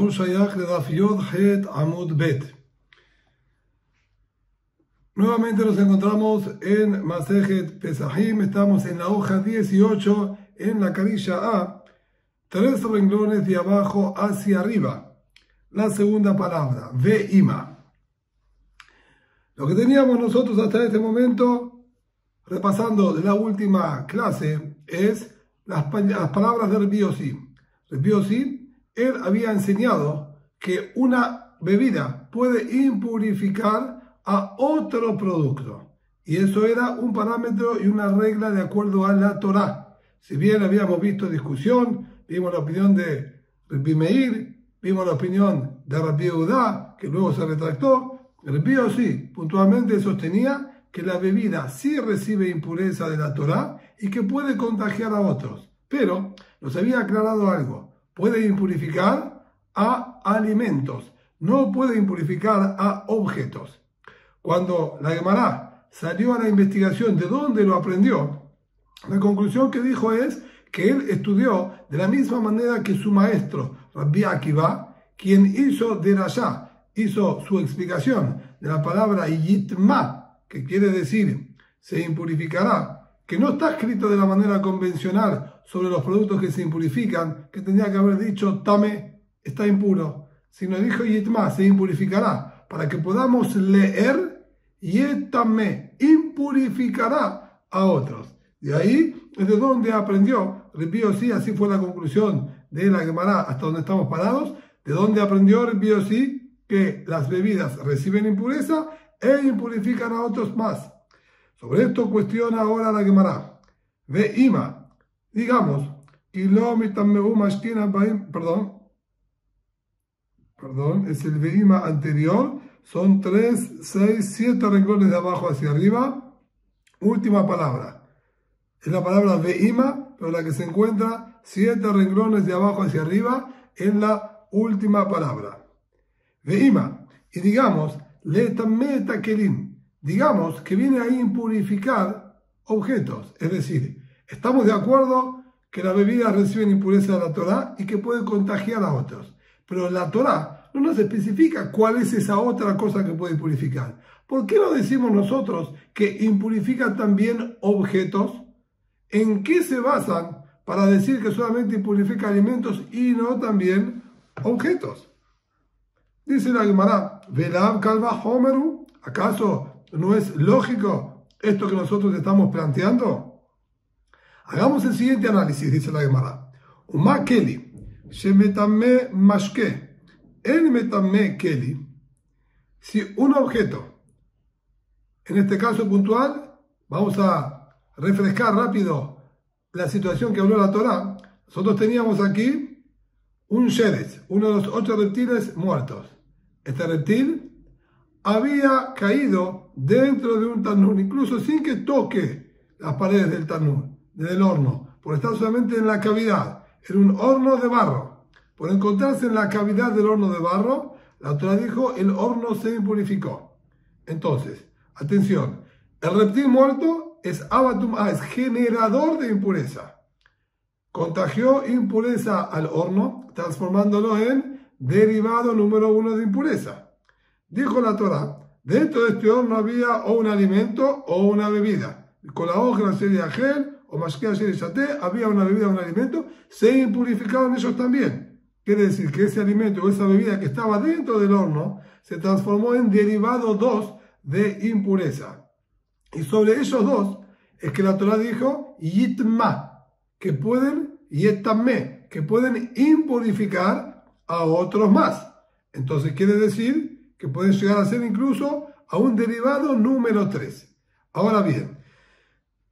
הוא שייך לדף יוד ח' עמוד ב'. Nuevamente nos encontramos en Masejet Pesahim, estamos en la hoja 18, en la carilla A, 3 renglones de abajo hacia arriba. La segunda palabra, ve'ima. Lo que teníamos nosotros hasta este momento, repasando de la última clase, es las palabras de Rabbi Yossi. Rabbi Yossi, él había enseñado que una bebida puede impurificar a otro producto. Y eso era un parámetro y una regla de acuerdo a la Torá. Si bien habíamos visto discusión, vimos la opinión de Rabbi Meir, vimos la opinión de Rabbi Yehuda, que luego se retractó, Rabbi Yossi puntualmente sostenía que la bebida sí recibe impureza de la Torá y que puede contagiar a otros. Pero nos había aclarado algo, puede impurificar a alimentos, no puede impurificar a objetos. Cuando la Gemara salió a la investigación de dónde lo aprendió, la conclusión que dijo es que él estudió de la misma manera que su maestro, Rabbi Akiva, quien hizo derashá, hizo su explicación de la palabra yitma, que quiere decir se impurificará, que no está escrito de la manera convencional sobre los productos que se impurifican, que tendría que haber dicho tame, está impuro, sino dijo yitma, se impurificará, para que podamos leer yetame, impurificará a otros. De ahí es de donde aprendió Rabbi Yossi, así fue la conclusión de la Gemara hasta donde estamos parados, de donde aprendió Rabbi Yossi que las bebidas reciben impureza e impurifican a otros más. Sobre esto cuestiona ahora la Gemara. Ve'ima, digamos, perdón, es el ve'ima anterior, son 3, 6, 7 renglones de abajo hacia arriba. Última palabra. Es la palabra ve'ima, pero la que se encuentra 7 renglones de abajo hacia arriba en la última palabra. Ve'ima. Y digamos, letameta kelim. Digamos que viene a impurificar objetos. Es decir, estamos de acuerdo que las bebidas reciben impureza de la Torá y que pueden contagiar a otros. Pero la Torá no nos especifica cuál es esa otra cosa que puede impurificar. ¿Por qué no decimos nosotros que impurifica también objetos? ¿En qué se basan para decir que solamente impurifica alimentos y no también objetos? Dice la Gemara, ¿Velav kalva homeru? ¿Acaso no es lógico esto que nosotros estamos planteando? Hagamos el siguiente análisis, dice la Gemara. Uma keli, shemetame mashke. El metame keli, si un objeto, en este caso puntual, vamos a refrescar rápido la situación que habló la Torá. Nosotros teníamos aquí un sheretz, uno de los 8 reptiles muertos. Este reptil había caído dentro de un tanur, incluso sin que toque las paredes del tanur, del horno, por estar solamente en la cavidad. Era un horno de barro. Por encontrarse en la cavidad del horno de barro, la Torá dijo, el horno se impurificó. Entonces, atención, el reptil muerto es abatum, es generador de impureza. Contagió impureza al horno, transformándolo en derivado número 1 de impureza. Dijo la Torá, dentro de este horno había o un alimento o una bebida. Con la hoja de agel o mashkea shate, había una bebida o un alimento, se impurificaron ellos también. Quiere decir que ese alimento o esa bebida que estaba dentro del horno se transformó en derivado 2 de impureza. Y sobre ellos dos es que la Torá dijo yitma, que pueden yetame, que pueden impurificar a otros más. Entonces quiere decir que pueden llegar a ser incluso a un derivado número 3. Ahora bien,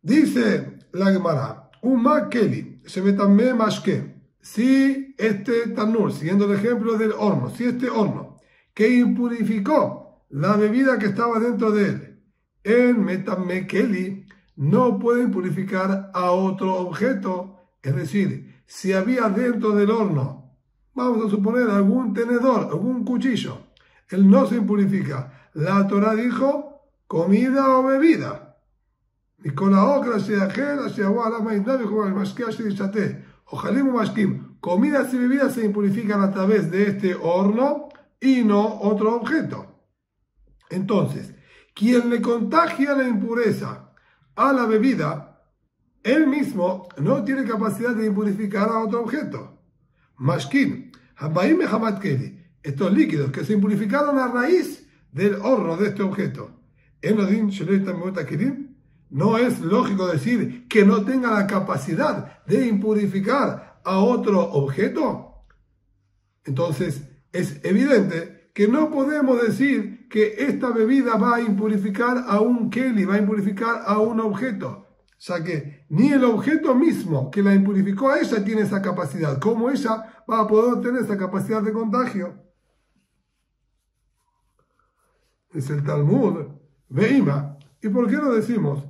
dice la Gemara, uma keli, shemetame mashke. Si este tanur, siguiendo el ejemplo del horno, si este horno que impurificó la bebida que estaba dentro de él, en metame keli, no puede impurificar a otro objeto, es decir, si había dentro del horno, vamos a suponer algún tenedor, algún cuchillo, él no se impurifica. La Torá dijo comida o bebida. Y con la ocra se ajena, se aguala, más nave, como el masquea, se dichate. Ojalá mashkim, comidas y bebidas se impurifican a través de este horno y no otro objeto. Entonces, quien le contagia la impureza a la bebida, él mismo no tiene capacidad de impurificar a otro objeto. Mashkin, Habaim Hamad Keli, estos líquidos que se impurificaron a raíz del horno de este objeto. No es lógico decir que no tenga la capacidad de impurificar a otro objeto. Entonces, es evidente que no podemos decir que esta bebida va a impurificar a un keli, va a impurificar a un objeto, ya que ni el objeto mismo que la impurificó a ella tiene esa capacidad. ¿Cómo ella va a poder tener esa capacidad de contagio? Es el Talmud, Veima. ¿Y por qué lo decimos?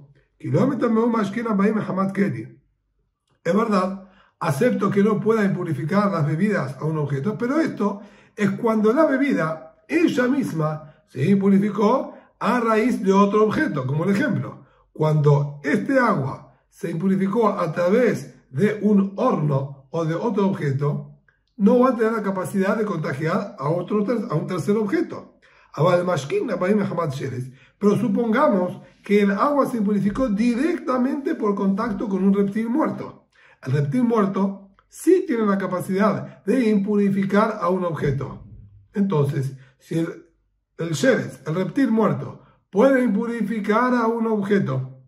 Es verdad, acepto que no pueda impurificar las bebidas a un objeto, pero esto es cuando la bebida ella misma se impurificó a raíz de otro objeto, como el ejemplo. Cuando este agua se impurificó a través de un horno o de otro objeto, no va a tener la capacidad de contagiar a un tercer objeto. Pero supongamos que el agua se impurificó directamente por contacto con un reptil muerto. El reptil muerto sí tiene la capacidad de impurificar a un objeto. Entonces, si el sheretz, el reptil muerto, puede impurificar a un objeto,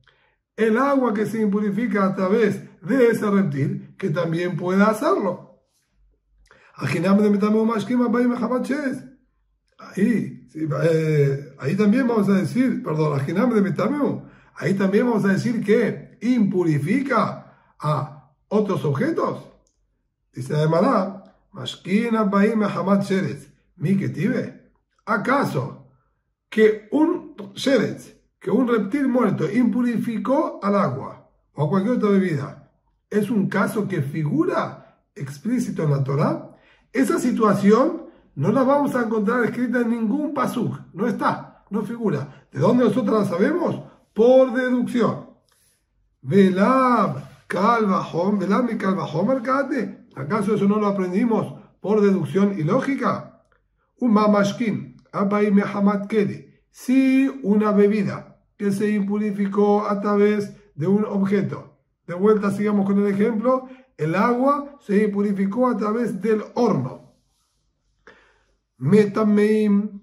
el agua que se impurifica a través de ese reptil, que también puede hacerlo. Ahí también vamos a decir, ahí también vamos a decir que impurifica a otros objetos. Dice además, ¿acaso que un sheretz, que un reptil muerto impurificó al agua o a cualquier otra bebida, es un caso que figura explícito en la Torá? Esa situación no la vamos a encontrar escrita en ningún pasuk, no está, no figura. ¿De dónde nosotros la sabemos? Por deducción. ¿Acaso eso no lo aprendimos por deducción y lógica? Si una bebida que se impurificó a través de un objeto, de vuelta sigamos con el ejemplo, el agua se impurificó a través del horno. Metameim,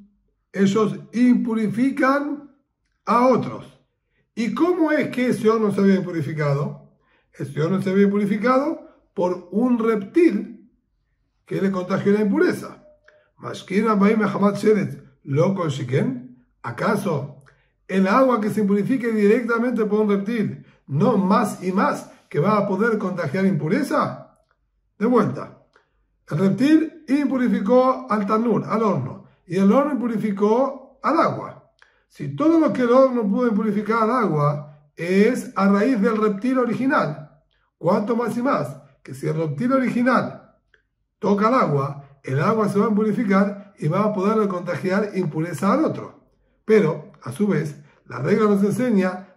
ellos impurifican a otros. ¿Y cómo es que ese horno se había impurificado? Ese horno se había impurificado por un reptil que le contagió la impureza. ¿Acaso el agua que se impurifique directamente por un reptil no más y más que va a poder contagiar impureza? De vuelta, el reptil impurificó al tanur, al horno, y el horno impurificó al agua. Si todo lo que el horno pudo impurificar al agua es a raíz del reptil original, ¿cuánto más y más? Que si el reptil original toca el agua se va a impurificar y va a poder contagiar impureza al otro. Pero, a su vez, la regla nos enseña,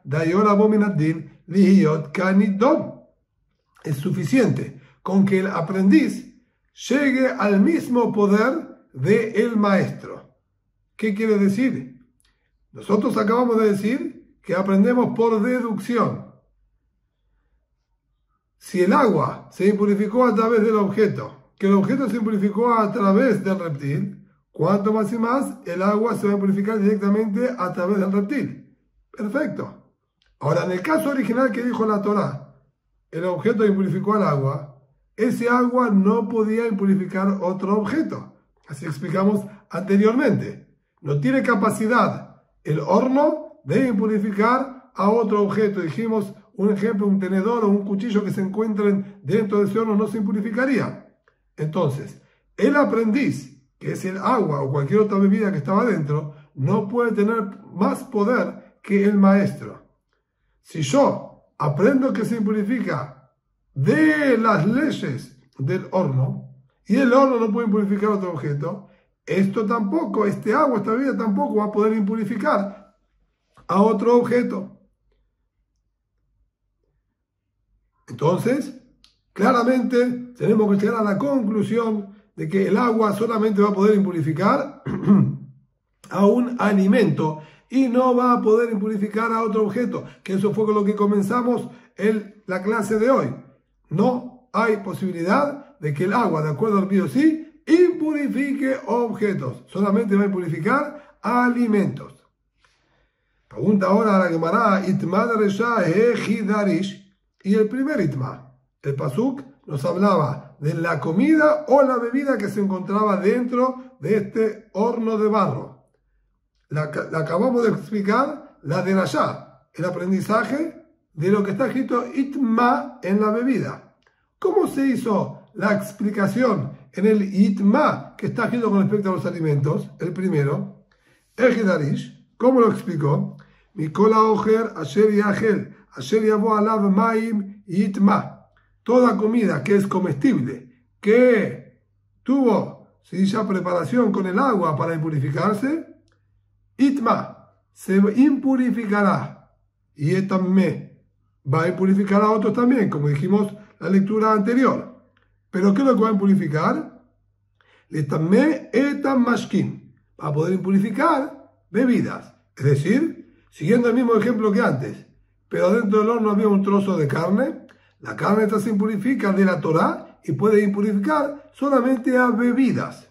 es suficiente con que el aprendiz llegue al mismo poder del maestro. ¿Qué quiere decir? Nosotros acabamos de decir que aprendemos por deducción. Si el agua se impurificó a través del objeto, que el objeto se impurificó a través del reptil, cuanto más y más el agua se va a impurificar directamente a través del reptil. Perfecto. Ahora, en el caso original que dijo la Torá, el objeto impurificó al agua, ese agua no podía impurificar otro objeto. Así explicamos anteriormente. No tiene capacidad el horno de impurificar a otro objeto. Dijimos un ejemplo, un tenedor o un cuchillo que se encuentren dentro de ese horno no se impurificaría. Entonces, el aprendiz, que es el agua o cualquier otra bebida que estaba dentro, no puede tener más poder que el maestro. Si yo aprendo que se impurifica de las leyes del horno, y el horno no puede impurificar otro objeto, esto tampoco, este agua, esta bebida tampoco va a poder impurificar a otro objeto. Entonces, Claramente tenemos que llegar a la conclusión de que el agua solamente va a poder impurificar a un alimento y no va a poder impurificar a otro objeto, que eso fue con lo que comenzamos la clase de hoy. No hay posibilidad de que el agua, de acuerdo al BOC, impurifique objetos, solamente va a impurificar alimentos. Pregunta ahora a la Gemara, Itma de Resha Ejidarish, y el primer Itma, el Pasuk, nos hablaba de la comida o la bebida que se encontraba dentro de este horno de barro. La acabamos de explicar, la de Rasha, el aprendizaje de lo que está escrito Itma en la bebida. ¿Cómo se hizo la explicación en el Itma que está escrito con respecto a los alimentos? El primero, Ejidarish, ¿cómo lo explicó? Mikola Ojer, Asher Yahel, Asher Yabo Alav Maim Itma. Toda comida que es comestible, que tuvo ya preparación con el agua para impurificarse, Itma, se impurificará. Y etamé, va a impurificar a otros también, como dijimos en la lectura anterior. ¿Pero qué es lo que va a impurificar? Etamé etam mashkin, va a poder impurificar bebidas. Es decir, siguiendo el mismo ejemplo que antes, pero dentro del horno había un trozo de carne. La carne esta se impurifica de la Torá y puede impurificar solamente a bebidas.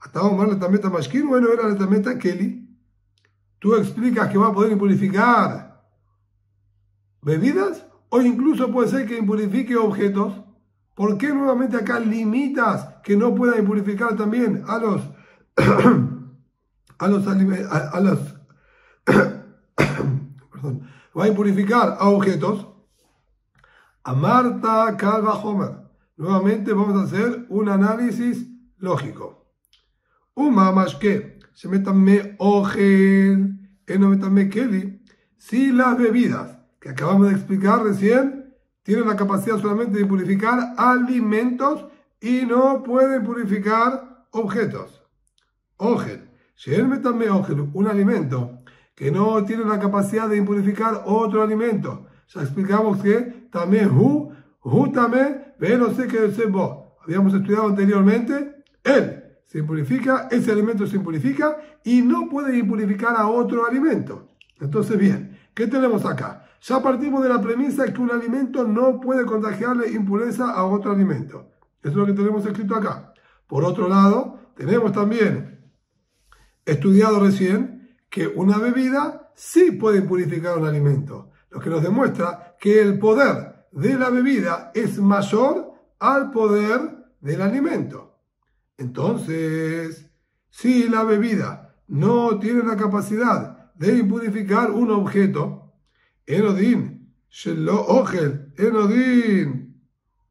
Hasta Omar le tameta mashkin, bueno, era le tameta keli. Tú explicas que va a poder impurificar bebidas o incluso puede ser que impurifique objetos. ¿Por qué nuevamente acá limitas que no pueda impurificar también a los perdón, va a impurificar a objetos? Amarta Kalva Homer. Nuevamente vamos a hacer un análisis lógico. Uma mashke, se metame ogel, enometame keli. Si las bebidas que acabamos de explicar recién tienen la capacidad solamente de purificar alimentos y no pueden purificar objetos. Ogel, si metame ogel, un alimento que no tiene la capacidad de impurificar otro alimento. Ya explicamos que también también, no sé qué es vos. Habíamos estudiado anteriormente, él se impurifica, ese alimento se impurifica y no puede impurificar a otro alimento. Entonces, bien, ¿qué tenemos acá? Ya partimos de la premisa que un alimento no puede contagiarle impureza a otro alimento. Eso es lo que tenemos escrito acá. Por otro lado, tenemos también estudiado recién que una bebida sí puede impurificar un alimento. Lo que nos demuestra que el poder de la bebida es mayor al poder del alimento. Entonces, si la bebida no tiene la capacidad de impurificar un objeto, Enodin, Shelo Ogel, Enodin,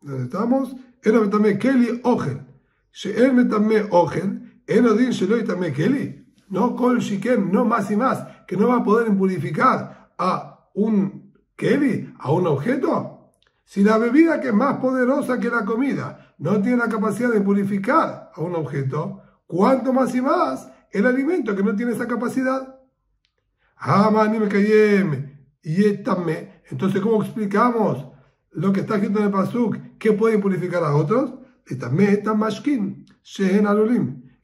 ¿dónde estamos? Enodin Keli Ogel, She'en Ogel, Enodin Shelo Itame Keli, no Kol Shiken, no más y más, que no va a poder impurificar a un keli, a un objeto. Si la bebida que es más poderosa que la comida no tiene la capacidad de purificar a un objeto, ¿cuánto más y más el alimento que no tiene esa capacidad? Entonces, ¿cómo explicamos lo que está escrito en el Pasuk? ¿Qué puede purificar a otros?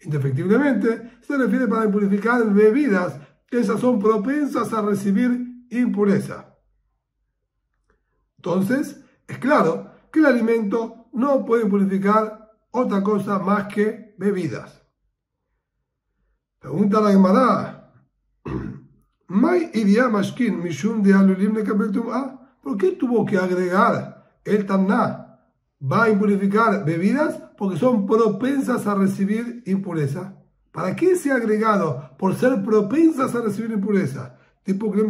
Indefectiblemente, se refiere para purificar bebidas que esas son propensas a recibir impureza. Entonces, es claro que el alimento no puede purificar otra cosa más que bebidas. Pregunta la Gemara, ¿por qué tuvo que agregar el Taná? ¿Va a impurificar bebidas? Porque son propensas a recibir impureza. ¿Para qué ese agregado? Por ser propensas a recibir impureza. Tipo que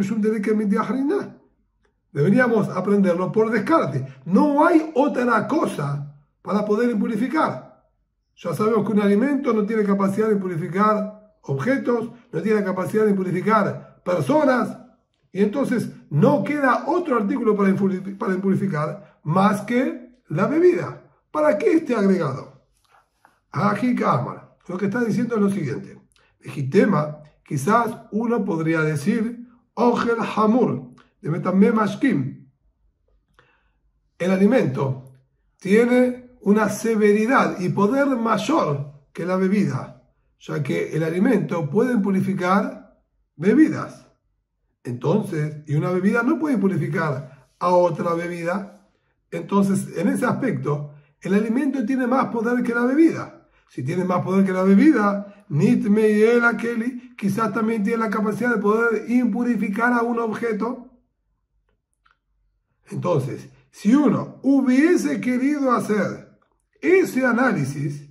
deberíamos aprenderlo por descarte. No hay otra cosa para poder impurificar. Ya sabemos que un alimento no tiene capacidad de purificar objetos, no tiene capacidad de purificar personas, y entonces no queda otro artículo para impurificar más que la bebida. ¿Para qué este agregado? Aquí Kamar, lo que está diciendo es lo siguiente. Legitema, quizás uno podría decir Ogel Hamur, de Metamé Mashkim. El alimento tiene una severidad y poder mayor que la bebida, ya que el alimento puede purificar bebidas. Entonces, y una bebida no puede purificar a otra bebida. Entonces, en ese aspecto, el alimento tiene más poder que la bebida. Si tiene más poder que la bebida, Nitme y el Akeli quizás también tiene la capacidad de poder impurificar a un objeto. Entonces, si uno hubiese querido hacer ese análisis,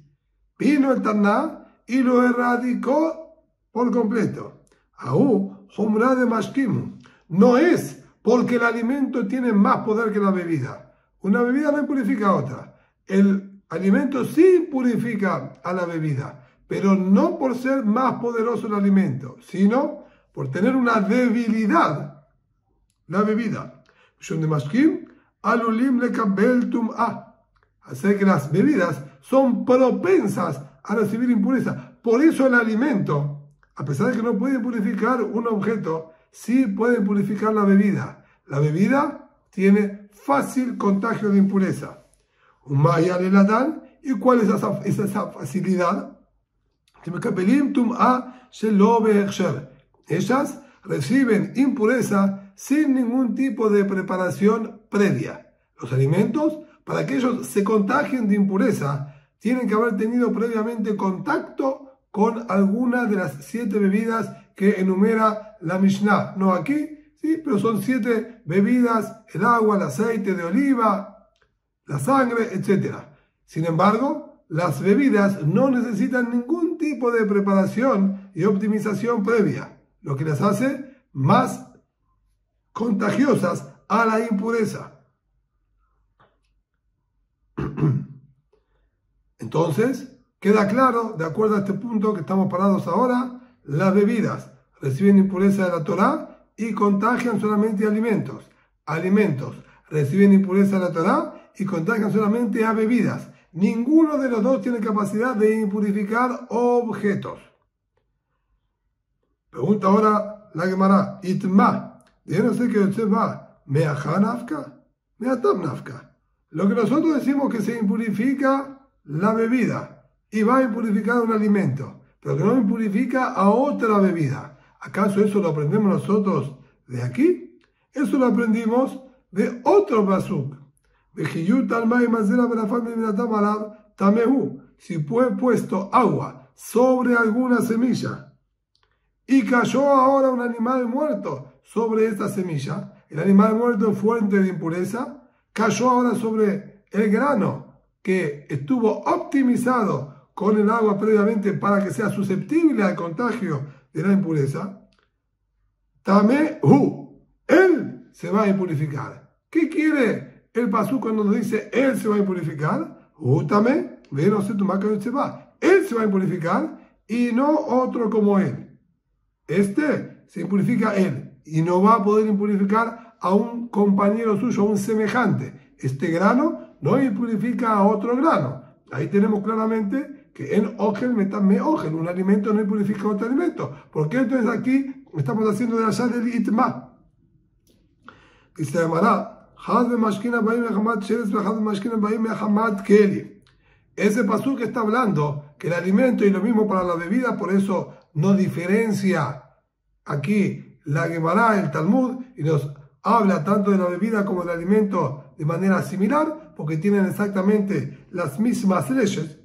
vino el Taná y lo erradicó por completo. Aú, Humra de Mashkim, no es porque el alimento tiene más poder que la bebida. Una bebida no purifica a otra. El alimento sí purifica a la bebida, pero no por ser más poderoso el alimento, sino por tener una debilidad la bebida. Hacer que las bebidas son propensas a recibir impureza. Por eso el alimento, a pesar de que no puede purificar un objeto, sí puede purificar la bebida. La bebida tiene fácil contagio de impureza. ¿Y cuál es esa facilidad? Ellas reciben impureza sin ningún tipo de preparación previa. Los alimentos, para que ellos se contagien de impureza, tienen que haber tenido previamente contacto con alguna de las 7 bebidas que enumera la Mishnah. No aquí, sí, pero son 7 bebidas: el agua, el aceite de oliva, la sangre, etc. Sin embargo, las bebidas no necesitan ningún tipo de preparación y optimización previa, lo que las hace más contagiosas a la impureza. Entonces, queda claro, de acuerdo a este punto que estamos parados ahora, las bebidas reciben impureza de la Torá y contagian solamente alimentos. Alimentos reciben impureza de la Torá y contagian solamente a bebidas. Ninguno de los dos tiene capacidad de impurificar objetos. Pregunta ahora la Gemara: Itma, de no sé qué se va, meaja nafka, meatam nafka. Lo que nosotros decimos que se impurifica la bebida y va a impurificar un alimento, pero que no impurifica a otra bebida. ¿Acaso eso lo aprendemos nosotros de aquí? Eso lo aprendimos de otro pasuk. Si fue puesto agua sobre alguna semilla y cayó ahora un animal muerto sobre esta semilla, el animal muerto es fuente de impureza, cayó ahora sobre el grano que estuvo optimizado con el agua previamente para que sea susceptible al contagio de la impureza, Tamehu, él se va a impurificar. ¿Qué quiere el pasú cuando nos dice él se va a impurificar? Tamé, ve, no sé, tu marca se va. Él se va a impurificar y no otro como él. Se impurifica él y no va a poder impurificar a un compañero suyo, a un semejante. Este grano no impurifica a otro grano. Ahí tenemos claramente que en Ogel metame Ogel, un alimento no impurifica a otro alimento. ¿Por qué entonces aquí estamos haciendo de allá del Itma? Y se llamará ese pasú que está hablando que el alimento es lo mismo para la bebida, por eso no diferencia aquí la Gemara, el Talmud, y nos habla tanto de la bebida como del alimento de manera similar, porque tienen exactamente las mismas leyes.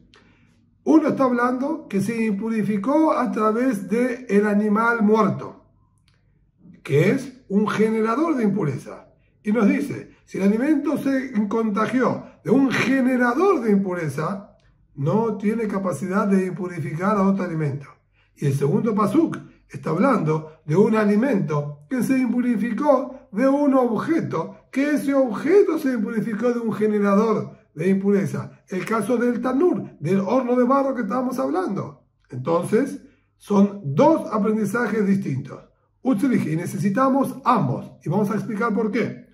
Uno está hablando que se impurificó a través del animal muerto, que es un generador de impureza. Y nos dice, si el alimento se contagió de un generador de impureza, no tiene capacidad de impurificar a otro alimento. Y el segundo pasuk está hablando de un alimento que se impurificó de un objeto, que ese objeto se impurificó de un generador de impureza. El caso del tanur, del horno de barro que estábamos hablando. Entonces, son dos aprendizajes distintos. Y necesitamos ambos. Y vamos a explicar por qué.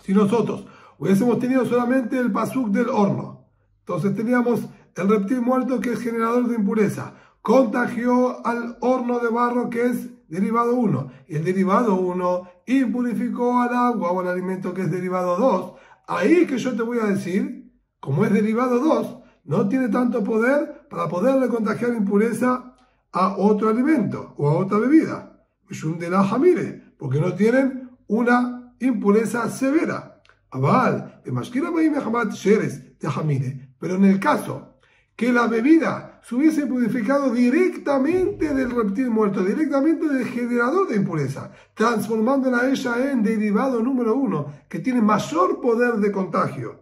Si nosotros hubiésemos tenido solamente el pasuk del horno, entonces teníamos el reptil muerto que es generador de impureza. contagió al horno de barro que es derivado 1, y el derivado 1 impurificó al agua o al alimento que es derivado 2, ahí es que yo te voy a decir, como es derivado 2, no tiene tanto poder para poderle contagiar impureza a otro alimento o a otra bebida. Porque no tienen una impureza severa. Pero en el caso que la bebida se hubiese purificado directamente del reptil muerto, directamente del generador de impureza, transformándola a ella en derivado número 1, que tiene mayor poder de contagio.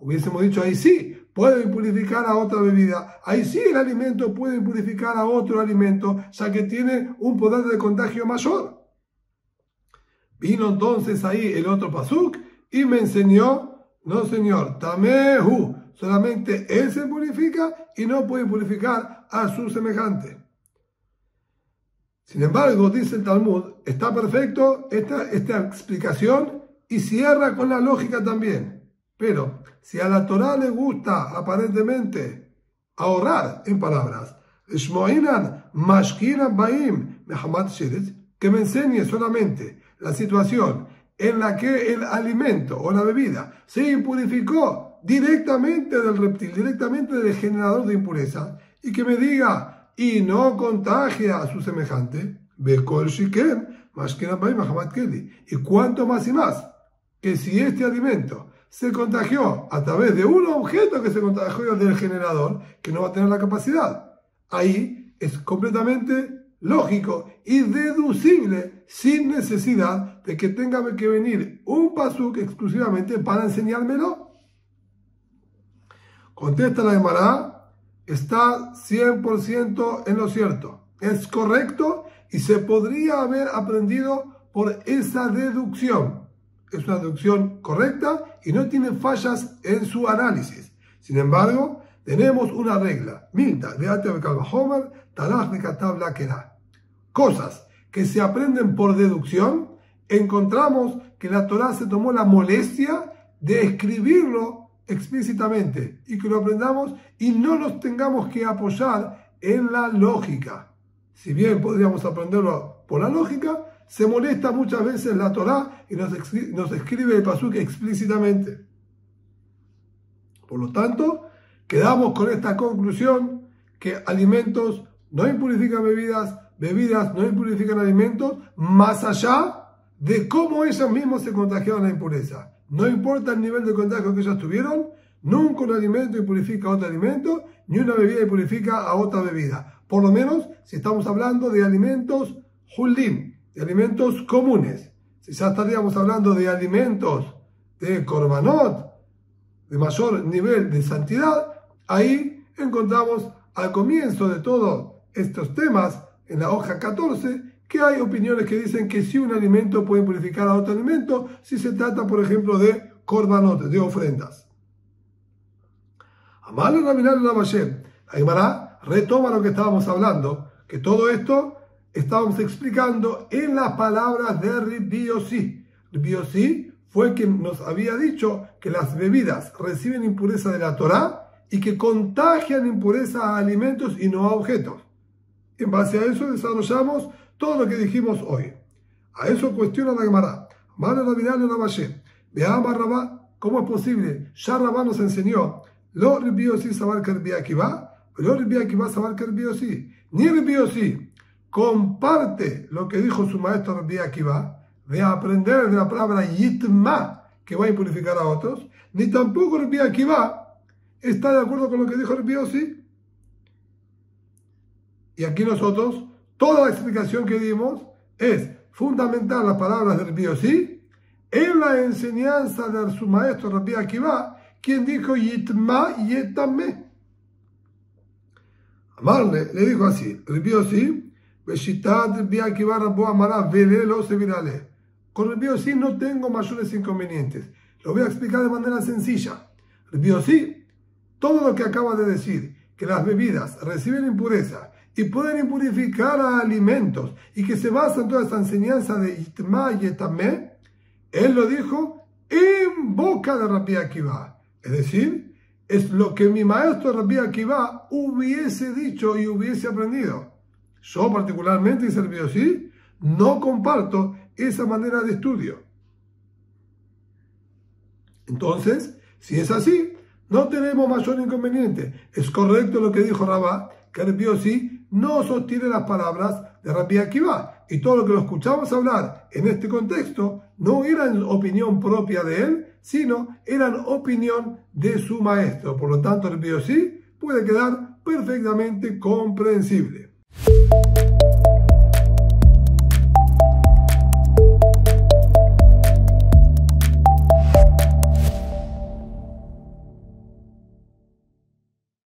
Hubiésemos dicho, ahí sí, puede impurificar a otra bebida, ahí sí el alimento puede impurificar a otro alimento, ya que tiene un poder de contagio mayor. Vino entonces ahí el otro pasuk y me enseñó, no señor, tamehu, solamente él se purifica y no puede purificar a su semejante. Sin embargo, dice el Talmud, está perfecto esta explicación y cierra con la lógica también. Pero si a la Torá le gusta aparentemente ahorrar en palabras, que me enseñe solamente la situación en la que el alimento o la bebida se impurificó directamente del reptil, directamente del generador de impureza, y que me diga y no contagia a su semejante, y cuánto más y más que si este alimento se contagió a través de un objeto que se contagió del generador, que no va a tener la capacidad, ahí es completamente lógico y deducible, sin necesidad de que tenga que venir un pasuk exclusivamente para enseñármelo. Contesta la Gemara, está 100% en lo cierto, es correcto y se podría haber aprendido por esa deducción. Es una deducción correcta y no tiene fallas en su análisis. Sin embargo, tenemos una regla. Cosas que se aprenden por deducción, encontramos que la Torá se tomó la molestia de escribirlo explícitamente y que lo aprendamos y no nos tengamos que apoyar en la lógica. Si bien podríamos aprenderlo por la lógica, se molesta muchas veces la Torá y nos escribe el pasuk explícitamente. Por lo tanto, quedamos con esta conclusión que alimentos no impurifican bebidas, bebidas no impurifican alimentos, más allá de cómo ellas mismas se contagiaron la impureza. No importa el nivel de contagio que ellas tuvieron, nunca un alimento impurifica a otro alimento, ni una bebida impurifica a otra bebida. Por lo menos si estamos hablando de alimentos hulim, de alimentos comunes. Si ya estaríamos hablando de alimentos de korbanot, de mayor nivel de santidad, ahí encontramos al comienzo de todos estos temas, en la hoja 14, que hay opiniones que dicen que si un alimento puede purificar a otro alimento, si se trata, por ejemplo, de korbanot, de ofrendas. Amalo Raminal Ramashem. La Gemara retoma lo que estábamos hablando, que todo esto estábamos explicando en las palabras de Rabbi Yossi. Rabbi Yossi fue quien nos había dicho que las bebidas reciben impureza de la Torá y que contagian impureza a alimentos y no a objetos. En base a eso desarrollamos todo lo que dijimos hoy. A eso cuestiona la Gemara. ¿Cómo es posible? Ya Rabá nos enseñó. Lo Rabbi Yossi sabar que Rabbi Akiva, lo Rabbi Akiva sabar que Rabbi Yossi. Ni Rabbi Yossi comparte lo que dijo su maestro Rabbi Akiva de aprender de la palabra yitma, que va a impurificar a otros, ni tampoco Rabbi Akiva está de acuerdo con lo que dijo Rabbi Yossi. Y aquí nosotros, toda la explicación que dimos es fundamental las palabras de Rabbi Yossi en la enseñanza de su maestro Rabbi Akiva, quien dijo yitma yetameh. Amarle le dijo así, Rabbi Yossi, con Rabbi Yossi no tengo mayores inconvenientes. Lo voy a explicar de manera sencilla. Rabbi Yossi, todo lo que acaba de decir, que las bebidas reciben impureza y pueden impurificar a alimentos y que se basa en toda esta enseñanza de Yitma y Yetameh, él lo dijo en boca de Rabbi Akiva. Es decir, es lo que mi maestro Rabbi Akiva hubiese dicho y hubiese aprendido. Yo particularmente, dice Rabbi Yossi, no comparto esa manera de estudio. Entonces, si es así, no tenemos mayor inconveniente. Es correcto lo que dijo Rabá, que Rabbi Yossi no sostiene las palabras de Rabbi Akiva. Y todo lo que lo escuchamos hablar en este contexto no eran opinión propia de él, sino eran opinión de su maestro. Por lo tanto, Rabbi Yossi puede quedar perfectamente comprensible.